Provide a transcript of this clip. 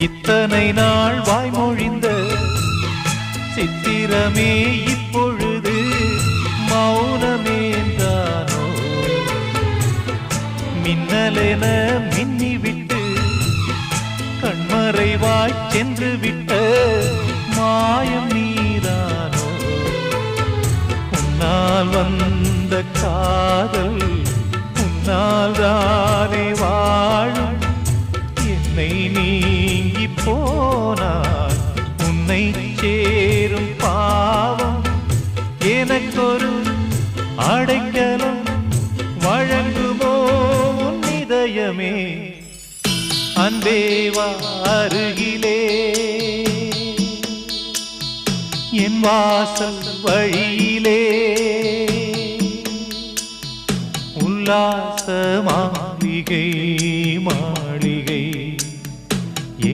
இத்தனை நாள் வாய்மொழிந்த சித்திரமே இப்பொழுது மௌனமேந்தானோ? மின்னலென மின்னிவிட்டு கண்மறைவாய் சென்று விட்ட மாயம் நீதானோ? உன்னால் வந்த காதல் உன்னால் தானே வாழும். என்னை நீங்கி போனால் உன்னை சேரும் பாவம். எனக்கொரு அடைக்கலம் வழங்குமோ உன் இதயமே? அன்பேவா அருகிலே என் வாசல் வழியிலே உல்லாச மாளிகை